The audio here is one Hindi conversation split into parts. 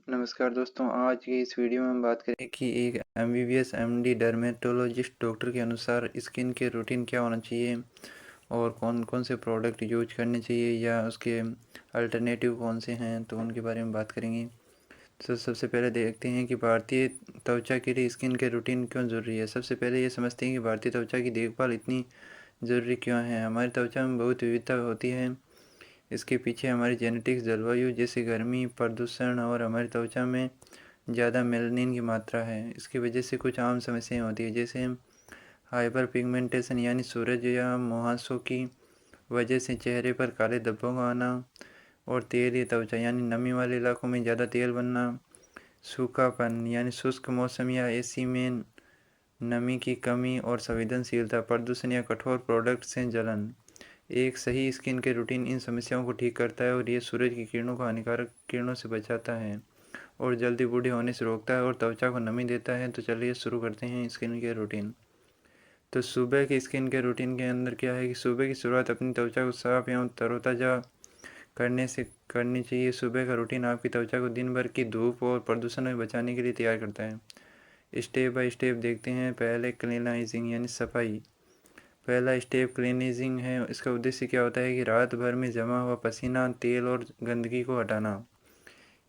नमस्कार दोस्तों, आज की इस वीडियो में हम बात करेंगे कि एक एमबीबीएस एमडी डर्मेटोलॉजिस्ट डॉक्टर के अनुसार स्किन के रूटीन क्या होना चाहिए और कौन कौन से प्रोडक्ट यूज करने चाहिए या उसके अल्टरनेटिव कौन से हैं, तो उनके बारे में बात करेंगे। तो सबसे पहले देखते हैं कि भारतीय त्वचा के लिए स्किन के रूटीन क्यों ज़रूरी है। सबसे पहले ये समझते हैं कि भारतीय त्वचा की देखभाल इतनी ज़रूरी क्यों है। हमारी त्वचा में बहुत विविधता होती है। इसके पीछे हमारी जेनेटिक्स, जलवायु जैसे गर्मी, प्रदूषण और हमारी त्वचा में ज़्यादा मेलानिन की मात्रा है। इसकी वजह से कुछ आम समस्याएं होती है, जैसे हाइपर पिगमेंटेशन यानी सूरज या मुहासों की वजह से चेहरे पर काले धब्बों का आना, और तेलीय त्वचा यानी नमी वाले इलाकों में ज़्यादा तेल बनना, सूखापन यानी शुष्क मौसम या एसी में नमी की कमी और संवेदनशीलता, प्रदूषण या कठोर प्रोडक्ट से जलन। एक सही स्किन के रूटीन इन समस्याओं को ठीक करता है और ये सूरज की किरणों को हानिकारक किरणों से बचाता है और जल्दी बूढ़े होने से रोकता है और त्वचा को नमी देता है। तो चलिए शुरू करते हैं स्किन केयर रूटीन। तो सुबह के स्किन केयर रूटीन के अंदर क्या है कि सुबह की शुरुआत अपनी त्वचा को साफ एवं तरोताज़ा करने से करनी चाहिए। सुबह का रूटीन आपकी त्वचा को दिन भर की धूप और प्रदूषण में बचाने के लिए तैयार करता है। स्टेप बाय स्टेप देखते हैं। पहले क्लीनाइजिंग यानी सफाई। पहला स्टेप क्लीनिजिंग है। इसका उद्देश्य क्या होता है कि रात भर में जमा हुआ पसीना, तेल और गंदगी को हटाना।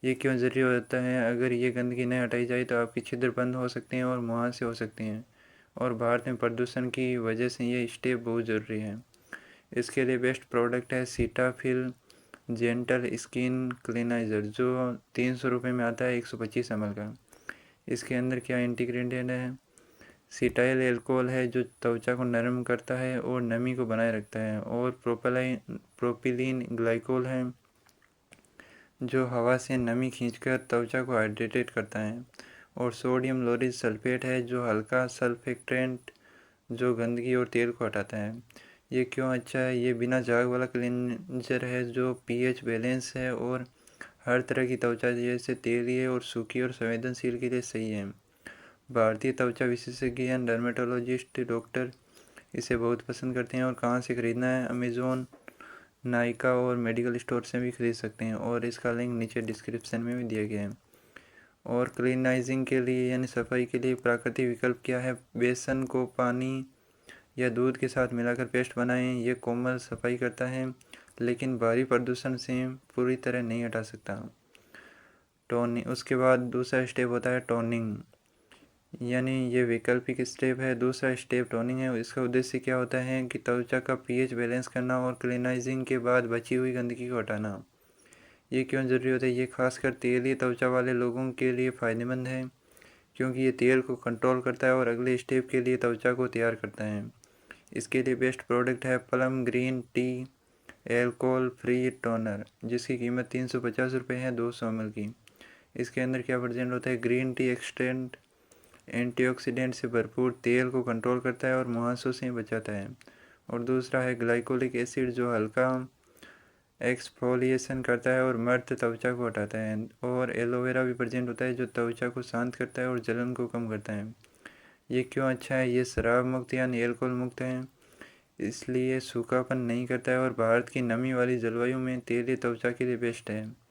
ये क्यों ज़रूरी होता है? अगर ये गंदगी नहीं हटाई जाए तो आपके छिद्र बंद हो सकते हैं और मुहासे हो सकते हैं, और भारत में प्रदूषण की वजह से ये स्टेप बहुत ज़रूरी है। इसके लिए बेस्ट प्रोडक्ट है सीटाफिल जेंटल स्किन क्लीनाइज़र, जो 300 रुपये में आता है 125 ml का। इसके अंदर क्या इंटीग्रेडिएंट है? सीटाइल एल्कोहल है, जो त्वचा को नरम करता है और नमी को बनाए रखता है, और प्रोपिलीन ग्लाइकोल है, जो हवा से नमी खींचकर त्वचा को हाइड्रेटेड करता है, और सोडियम लोरेट सल्फेट है, जो हल्का सल्फेक्टेंट जो गंदगी और तेल को हटाता है। ये क्यों अच्छा है? ये बिना झाग वाला क्लींजर है, जो पीएच बैलेंस है और हर तरह की त्वचा जैसे तेलीय और सूखी और संवेदनशील के लिए सही है। भारतीय त्वचा विशेषज्ञ या डर्मेटोलॉजिस्ट डॉक्टर इसे बहुत पसंद करते हैं। और कहाँ से ख़रीदना है? अमेज़ोन, नायका और मेडिकल स्टोर से भी खरीद सकते हैं, और इसका लिंक नीचे डिस्क्रिप्शन में भी दिया गया है। और क्लीनाइजिंग के लिए यानी सफाई के लिए प्राकृतिक विकल्प क्या है? बेसन को पानी या दूध के साथ मिलाकर पेस्ट बनाएं। ये कोमल सफाई करता है, लेकिन भारी प्रदूषण से पूरी तरह नहीं हटा सकता। टोनिंग, उसके बाद दूसरा स्टेप होता है टोनिंग, यानी ये वैकल्पिक स्टेप है। दूसरा स्टेप टोनिंग है। इसका उद्देश्य क्या होता है कि त्वचा का पीएच बैलेंस करना और क्लीनाइजिंग के बाद बची हुई गंदगी को हटाना। ये क्यों ज़रूरी होता है? ये खासकर तेलीय त्वचा वाले लोगों के लिए फ़ायदेमंद है, क्योंकि ये तेल को कंट्रोल करता है और अगले स्टेप के लिए त्वचा को तैयार करता है। इसके लिए बेस्ट प्रोडक्ट है plum green tea alcohol free toner, जिसकी कीमत 350 रुपये है 200 ml की। इसके अंदर क्या प्रेजेंट होता है? ग्रीन टी एक्सटेंट एंटीऑक्सीडेंट से भरपूर, तेल को कंट्रोल करता है और मुहासों से बचाता है। और दूसरा है ग्लाइकोलिक एसिड, जो हल्का एक्सफोलिएशन करता है और मर्द त्वचा को हटाता है। और एलोवेरा भी प्रेजेंट होता है, जो त्वचा को शांत करता है और जलन को कम करता है। ये क्यों अच्छा है? ये शराब मुक्त यानी एल्कोहल मुक्त है, इसलिए सूखापन नहीं करता है, और भारत की नमी वाली जलवायु में तेलीय त्वचा के लिए बेस्ट है।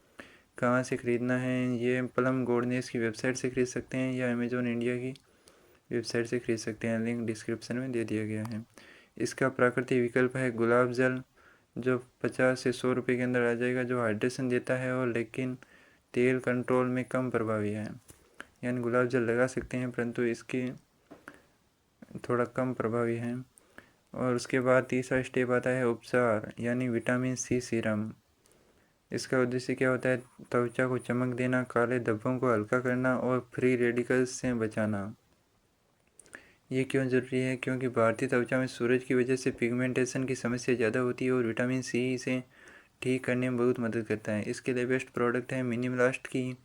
कहाँ से ख़रीदना है? ये प्लम गोडनेस की वेबसाइट से ख़रीद सकते हैं या अमेज़ॉन इंडिया की वेबसाइट से खरीद सकते हैं। लिंक डिस्क्रिप्शन में दे दिया गया है। इसका प्राकृतिक विकल्प है गुलाब जल, जो 50 से 100 रुपये के अंदर आ जाएगा, जो हाइड्रेशन देता है और लेकिन तेल कंट्रोल में कम प्रभावी है। यानी गुलाब जल लगा सकते हैं, परंतु इसकी थोड़ा कम प्रभावी है। और उसके बाद तीसरा स्टेप आता है उपचार, यानी विटामिन सी सीरम। इसका उद्देश्य क्या होता है? त्वचा को चमक देना, काले धब्बों को हल्का करना और फ्री रेडिकल्स से बचाना। ये क्यों ज़रूरी है? क्योंकि भारतीय त्वचा में सूरज की वजह से पिगमेंटेशन की समस्या ज़्यादा होती है, और विटामिन सी से ठीक करने में बहुत मदद करता है। इसके लिए बेस्ट प्रोडक्ट है मिनिमलास्ट की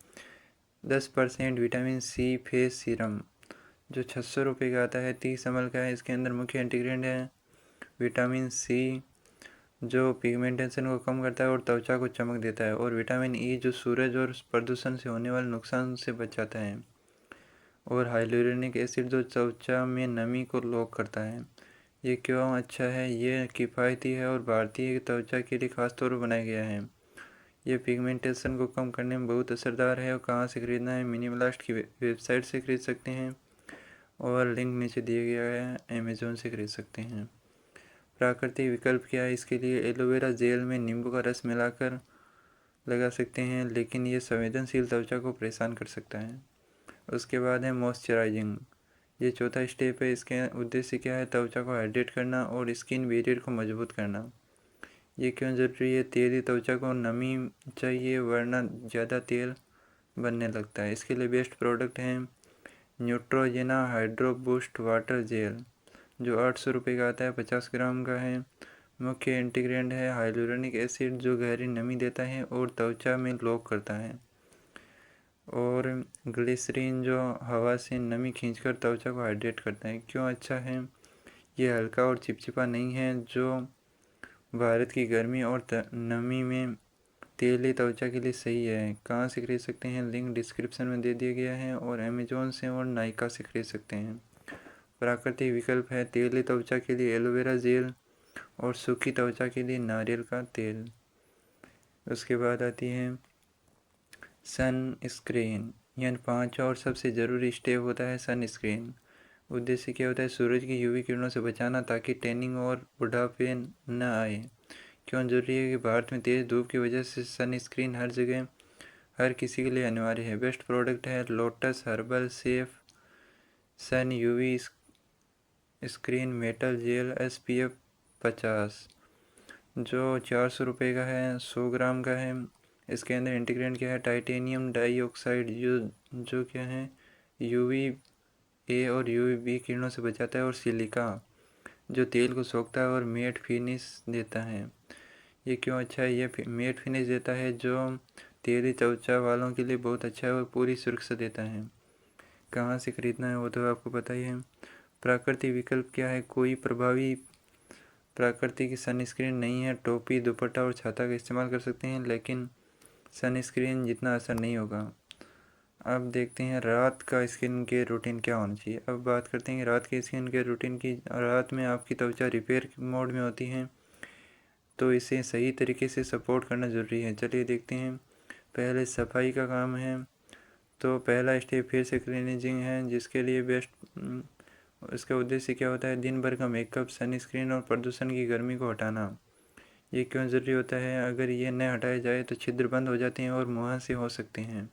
10% विटामिन सी फेस सीरम, जो 600 रुपये का आता है, 30 ml का है। इसके अंदर मुख्य इंटीग्रेंट है विटामिन सी, जो पिगमेंटेशन को कम करता है और त्वचा को चमक देता है, और विटामिन ई, जो सूरज और प्रदूषण से होने वाले नुकसान से बचाता है, और हाइलुरोनिक एसिड, जो त्वचा में नमी को लॉक करता है। ये क्यों अच्छा है? ये किफ़ायती है और भारतीय त्वचा के लिए खास तौर पर बनाया गया है। ये पिगमेंटेशन को कम करने में बहुत असरदार है। और कहाँ से ख़रीदना है? मिनिमलिस्ट की वेबसाइट से ख़रीद सकते हैं और लिंक नीचे दिया गया है, अमेज़ोन से ख़रीद सकते हैं। प्राकृतिक विकल्प क्या है? इसके लिए एलोवेरा जेल में नींबू का रस मिलाकर लगा सकते हैं, लेकिन ये संवेदनशील त्वचा को परेशान कर सकता है। उसके बाद है मॉइस्चराइजिंग। ये चौथा स्टेप है। इसके उद्देश्य क्या है? त्वचा को हाइड्रेट करना और स्किन बैरियर को मजबूत करना। ये क्यों ज़रूरी है? तेली त्वचा को नमी चाहिए, वरना ज़्यादा तेल बनने लगता है। इसके लिए बेस्ट प्रोडक्ट हैं Neutrogena hydro boost water gel, जो 800 रुपये का आता है, 50 ग्राम का है। मुख्य इंटीग्रेंट है हाइलुरोनिक एसिड, जो गहरी नमी देता है और त्वचा में लॉक करता है। और ग्लिसरीन, जो हवा से नमी खींचकर त्वचा को हाइड्रेट करता है। क्यों अच्छा है? ये हल्का और चिपचिपा नहीं है, जो भारत की गर्मी और नमी में तेली त्वचा के लिए सही है। कहाँ से खरीद सकते हैं? लिंक डिस्क्रिप्शन में दे दिया गया है। और अमेज़ोन से और नायका से खरीद सकते हैं। प्राकृतिक विकल्प है तेली त्वचा के लिए एलोवेरा जेल और सूखी त्वचा के लिए नारियल का तेल। उसके बाद आती है सन स्क्रीन, यानी 5 और सबसे ज़रूरी स्टेप होता है सन स्क्रीन। उद्देश्य क्या होता है? सूरज की यूवी किरणों से बचाना, ताकि टैनिंग और बुढ़ापे न आए। क्यों जरूरी है? कि भारत में तेज़ धूप की वजह से सन स्क्रीन हर जगह, हर किसी के लिए अनिवार्य है। बेस्ट प्रोडक्ट है Lotus herbal safe sun UV screen matte gel SPF 50, जो 400 रुपये का है, 100 ग्राम का है। इसके अंदर इंटीग्रेंट क्या है? टाइटेनियम डाइऑक्साइड, जो क्या है, UVA और UVB किरणों से बचाता है। और सिलिका, जो तेल को सोखता है और मेट फिनिश देता है। ये क्यों अच्छा है? ये मेट फिनिश देता है, जो तेली त्वचा वालों के लिए बहुत अच्छा है और पूरी सुरक्षा देता है। कहाँ से ख़रीदना है वो तो आपको पता ही है। प्राकृतिक विकल्प क्या है? कोई प्रभावी प्राकृतिक सनस्क्रीन नहीं है। टोपी, दुपट्टा और छाता का इस्तेमाल कर सकते हैं, लेकिन सनस्क्रीन जितना असर नहीं होगा। अब देखते हैं रात का स्किन केयर रूटीन क्या होना चाहिए। अब बात करते हैं रात के स्किन केयर रूटीन की। रात में आपकी त्वचा रिपेयर मोड में होती है, तो इसे सही तरीके से सपोर्ट करना ज़रूरी है। चलिए देखते हैं। पहले सफाई का काम है, तो पहला स्टेप फिर से क्लीनिजिंग है, जिसके लिए इसका उद्देश्य क्या होता है? दिन भर का मेकअप, सनस्क्रीन और प्रदूषण की गर्मी को हटाना। ये क्यों ज़रूरी होता है? अगर ये न हटाया जाए तो छिद्र बंद हो जाते हैं और मुहासे हो सकते हैं।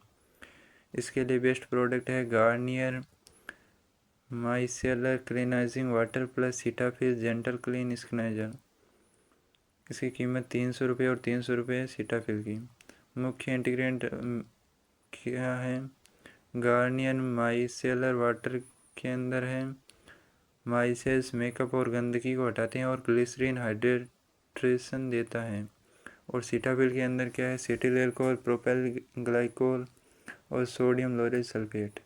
इसके लिए बेस्ट प्रोडक्ट है Garnier micellar cleansing water plus Cetaphil gentle clean cleanser. इसकी कीमत 300 रुपये और 300 रुपये सीटाफिल की। मुख्य इंटीग्रेंट क्या है? गार्नियर माइसेलर वाटर के अंदर है माइसेस मेकअप और गंदगी को हटाते हैं और ग्लिसरीन हाइड्रेशन देता है। और सीटाफिल के अंदर क्या है? सेटिल एल्कोहल, प्रोपेल ग्लाइकोल और सोडियम लोरेट सल्फेट।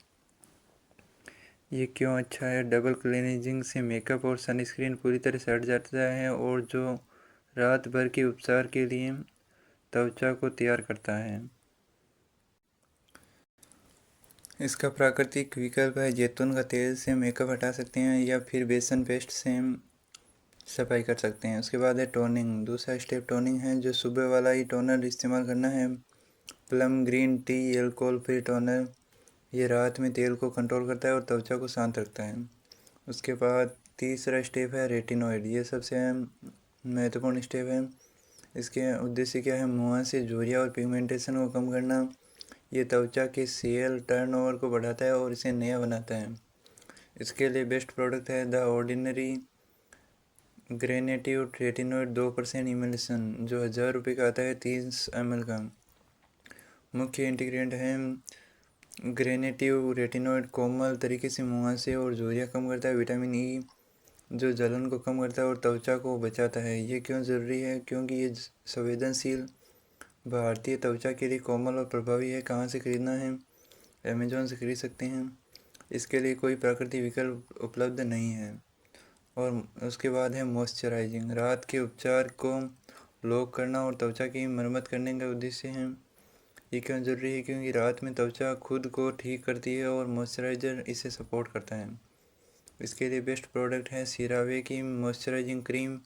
ये क्यों अच्छा है? डबल क्लीनिजिंग से मेकअप और सनस्क्रीन पूरी तरह से हट जाता है, और जो रात भर के उपचार के लिए त्वचा को तैयार करता है। इसका प्राकृतिक विकल्प है जैतून का तेल से मेकअप हटा सकते हैं, या फिर बेसन पेस्ट से सफाई कर सकते हैं। उसके बाद है टोनिंग। दूसरा स्टेप टोनिंग है, जो सुबह वाला ही टोनर इस्तेमाल करना है। Plum green tea alcohol free toner, ये रात में तेल को कंट्रोल करता है और त्वचा को शांत रखता है। उसके बाद तीसरा स्टेप है रेटिनॉइड। ये सबसे महत्वपूर्ण स्टेप है। इसके उद्देश्य क्या है? मुहासे, झुर्रियाँ और पिगमेंटेशन को कम करना। ये त्वचा के सेल टर्नओवर को बढ़ाता है और इसे नया बनाता है। इसके लिए बेस्ट प्रोडक्ट है द ऑर्डिनरी ग्रेनेटिव रेटिनॉइड 2% इमल्शन, जो 1000 रुपये का आता है, 30 ml का। मुख्य इंटीग्रेंट है ग्रेनेटिव रेटिनॉइड, कोमल तरीके से मुहासे और झुर्रियाँ कम करता है। विटामिन ई, जो जलन को कम करता है और त्वचा को बचाता है। ये क्यों ज़रूरी है? क्योंकि ये संवेदनशील भारतीय त्वचा के लिए कोमल और प्रभावी है। कहाँ से ख़रीदना है? अमेज़ॉन से खरीद सकते हैं। इसके लिए कोई प्राकृतिक विकल्प उपलब्ध नहीं है। और उसके बाद है मॉइस्चराइजिंग। रात के उपचार को लॉक करना और त्वचा की मरम्मत करने का उद्देश्य है। ये क्यों ज़रूरी है? क्योंकि रात में त्वचा खुद को ठीक करती है और मॉइस्चराइज़र इसे सपोर्ट करता है। इसके लिए बेस्ट प्रोडक्ट है सीरावे की मॉइस्चराइजिंग क्रीम,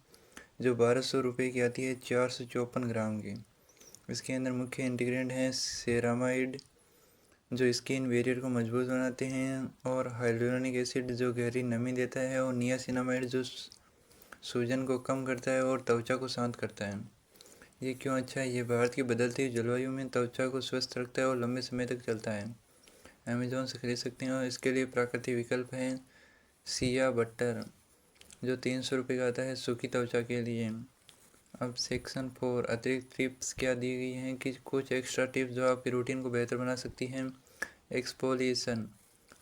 जो 1200 रुपये की आती है, 454 ग्राम की। इसके अंदर मुख्य इंग्रेडिएंट हैं सेरामाइड जो स्किन बैरियर को मजबूत बनाते हैं, और हाइलुरोनिक एसिड जो गहरी नमी देता है, और नियासिनामाइड जो सूजन को कम करता है और त्वचा को शांत करता है। ये क्यों अच्छा है? ये भारत की बदलती हुई जलवायु में त्वचा को स्वस्थ रखता है और लंबे समय तक चलता है। अमेज़ॉन से खरीद सकते हैं, और इसके लिए प्राकृतिक विकल्प हैं सिया बटर जो 300 रुपये का आता है सूखी त्वचा के लिए। अब सेक्शन 4 अतिरिक्त टिप्स क्या दी गई हैं कि कुछ एक्स्ट्रा टिप्स जो आपकी रूटीन को बेहतर बना सकती हैं। एक्सफोलिएशन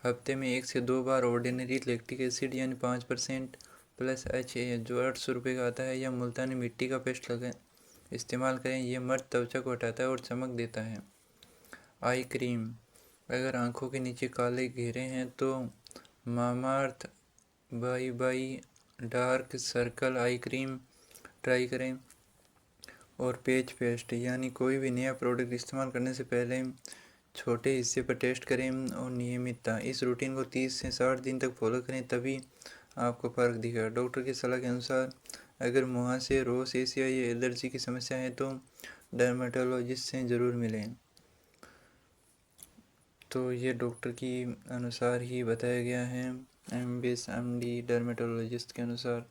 हफ्ते में 1 से 2 बार ऑर्डिनरी लैक्टिक एसिड यानी 5% प्लस HA जो 800 रुपये का आता है, या मुल्तानी मिट्टी का पेस्ट लगाएं इस्तेमाल करें। यह मर्द त्वचा को हटाता है और चमक देता है। आई क्रीम अगर आंखों के नीचे काले घेरे हैं तो Mamaearth by by dark circle eye cream try करें। और पेच पेस्ट यानी कोई भी नया प्रोडक्ट इस्तेमाल करने से पहले छोटे हिस्से पर टेस्ट करें, और नियमितता इस रूटीन को 30 से 60 दिन तक फॉलो करें, तभी आपको फ़र्क दिखेगा। डॉक्टर की सलाह के अनुसार अगर मुहासे, रोसेसिया या एलर्जी की समस्या है तो डर्मेटोलॉजिस्ट से ज़रूर मिलें। तो ये डॉक्टर की अनुसार ही बताया गया है, MBS MD डर्मेटोलॉजिस्ट के अनुसार।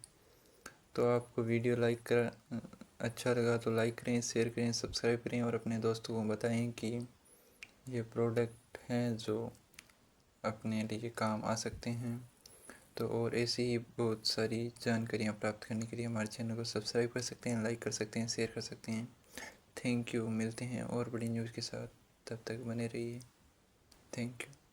तो आपको वीडियो अच्छा लगा तो लाइक करें, शेयर करें, सब्सक्राइब करें, और अपने दोस्तों को बताएं कि ये प्रोडक्ट हैं जो अपने लिए काम आ सकते हैं। तो और ऐसी ही बहुत सारी जानकारियाँ प्राप्त करने के लिए हमारे चैनल को सब्सक्राइब कर सकते हैं, लाइक कर सकते हैं, शेयर कर सकते हैं। Thank you. मिलते हैं और बड़ी न्यूज़ के साथ, तब तक बने रहिए। Thank you.